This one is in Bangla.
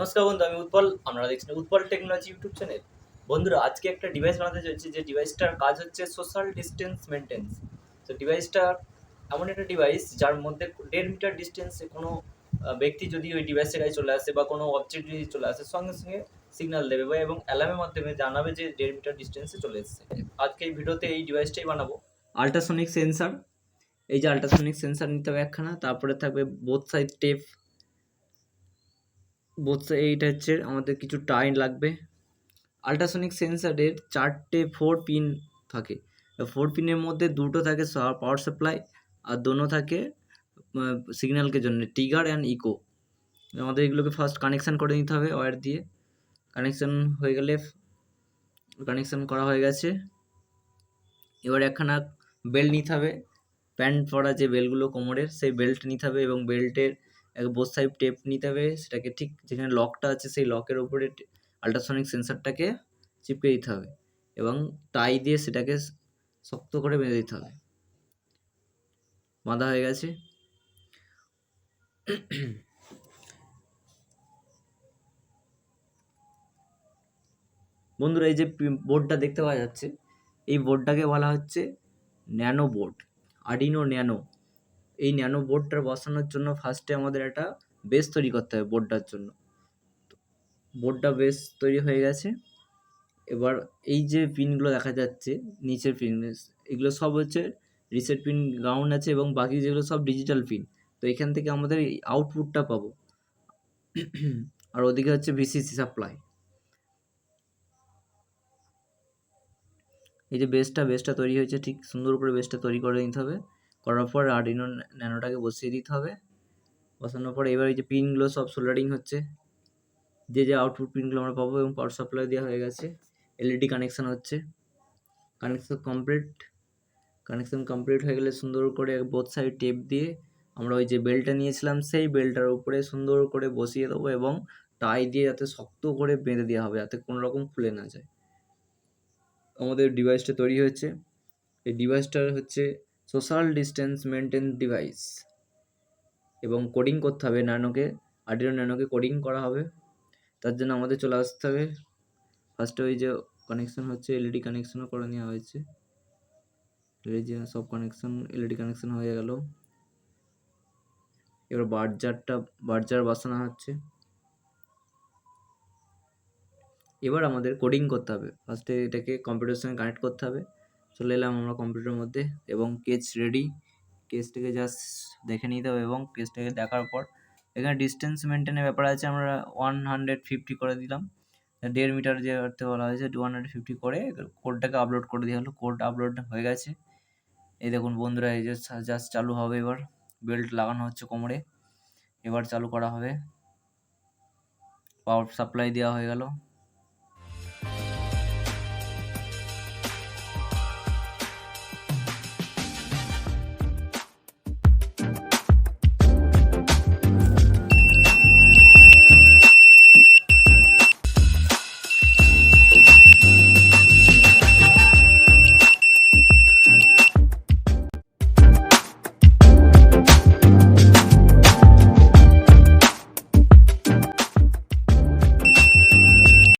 নমস্কার বন্ধু, আমি উৎপল। আপনারা দেখছেন উৎপল টেকনোলজি ইউটিউব চ্যানেল। বন্ধুরা, আজকে একটা ডিভাইস বানাতে চলছি, যে ডিভাইসটার কাজ হচ্ছে সোশ্যাল ডিস্টেন্স মেনটেন্স। তো ডিভাইসটা এমন একটা ডিভাইস যার মধ্যে 1.5 মিটার ডিস্টেন্সে কোনো ব্যক্তি যদি ওই ডিভাইসের কাছে চলে আসে বা কোনো অবজেক্ট যদি চলে আসে, সঙ্গে সঙ্গে সিগন্যাল দেবে বা এবং অ্যালার্মের মাধ্যমে জানাবে যে 1.5 মিটার ডিস্টেন্সে চলে এসেছে। আজকে এই ভিডিওতে এই ডিভাইসটাই বানাবো। আল্ট্রাসনিক সেন্সার, এই যে আল্ট্রাসনিক সেন্সার নিতে হবে একখানা, তারপরে থাকবে বোথ সাইড টেপ, এইটা হচ্ছে আমাদের কিছু টাইম লাগবে। আল্ট্রাসনিক সেন্সারের 4টে 4 পিন থাকে। 4 পিনের মধ্যে 2টো থাকে পাওয়ার সাপ্লাই, আর দোনো থাকে সিগন্যালকে জন্য, ট্রিগার অ্যান্ড ইকো। আমাদের এগুলোকে ফার্স্ট কানেকশান করে নিতে হবে ওয়্যার দিয়ে। কানেকশান হয়ে গেলে, কানেকশান করা হয়ে গেছে, এবার একখানা বেল্ট নিতে হবে। প্যান্ট পরা যে বেল্টগুলো কোমরের, সেই বেল্ট নিতে হবে এবং বেল্টের বোথ সাইড টেপ নিতে হবে। সেটাকে ঠিক যেখানে লকটা আছে সেই লকের উপরে আল্ট্রাসনিক সেন্সারটাকে চিপকে দিতে হবে এবং টাই দিয়ে সেটাকে শক্ত করে বেঁধে দিতে হবে। বাঁধা হয়ে গেছে। বন্ধুরা, এই যে বোর্ডটা দেখতে পাওয়া যাচ্ছে, এই বোর্ডটাকে বলা হচ্ছে ন্যানো বোর্ড, আর্ডিনো ন্যানো। এই ন্যানো বোর্ডটা বসানোর জন্য ফার্স্টে আমাদের একটা বেস তৈরি করতে হবে বোর্ডটার জন্য। বোর্ডটা বেস তৈরি হয়ে গেছে। এবার এই যে পিনগুলো দেখা যাচ্ছে নিচের পিন, এগুলো সব হচ্ছে রিসেট পিন, গ্রাউন্ড আছে এবং বাকি যেগুলো সব ডিজিটাল পিন। তো এখান থেকে আমাদের আউটপুটটা পাবো। আর ওদিকে হচ্ছে ভিসিসি সাপ্লাই। এই যে বেসটা তৈরি হয়েছে, ঠিক সুন্দর করে বেসটা তৈরি করে নিতে হবে। করার পর আর্ডিনো ন্যানোটাকে বসিয়ে দিতে হবে। বসানোর পর এবার এই যে পিনগুলো সব সোল্ডারিং হচ্ছে, যে আউটপুট পিনগুলো আমরা পাবো, এবং পাওয়ার সাপ্লাই দেওয়া হয়ে গেছে। এলইডি কানেকশান হচ্ছে। কানেকশন কমপ্লিট হয়ে গেলে সুন্দর করে বোথ সাইড টেপ দিয়ে আমরা ওই যে বেল্টটা নিয়েছিলাম সেই বেল্টটার উপরে সুন্দর করে বসিয়ে দেবো এবং টাই দিয়ে যাতে শক্ত করে বেঁধে দেওয়া হবে, যাতে কোনো রকম খুলে না যায়। আমাদের ডিভাইসটা তৈরি হয়েছে। এই ডিভাইসটা হচ্ছে সোশ্যাল ডিস্টেন্স মেনটেন ডিভাইস, এবং কোডিং করতে হবে আর্ডিনো ন্যানোকে কোডিং করা হবে। তার জন্য আমাদের চলে আসতে হবে ফার্স্টে ওই যে কানেকশন হচ্ছে, এলইডি কানেকশনও করে নেওয়া হয়েছে। এই যে সব কানেকশন, এলইডি কানেকশন হয়ে গেল। এবার বার্জার বসানো হচ্ছে। এবার আমাদের কোডিং করতে হবে। ফার্স্টে এটাকে কম্পিউটারের সঙ্গে কানেক্ট করতে হবে। চলে এলাম আমরা কম্পিউটারের মধ্যে এবং কেস রেডি। কেসটাকে জাস্ট দেখে নিতে হবে এবং কেসটাকে দেখার পর এখানে ডিস্টেন্স মেনটেনের ব্যাপার আছে, আমরা 150 করে দিলাম। 1.5 মিটার যে করতে বলা হয়েছে, 250 করে কোডটাকে আপলোড করে দেওয়া হলো। কোড আপলোড হয়ে গেছে। এই দেখুন বন্ধুরা, এই যে জাস্ট চালু হবে। এবার বেল্ট লাগানো হচ্ছে কোমরে, এবার চালু করা হবে। পাওয়ার সাপ্লাই দেওয়া হয়ে গেল।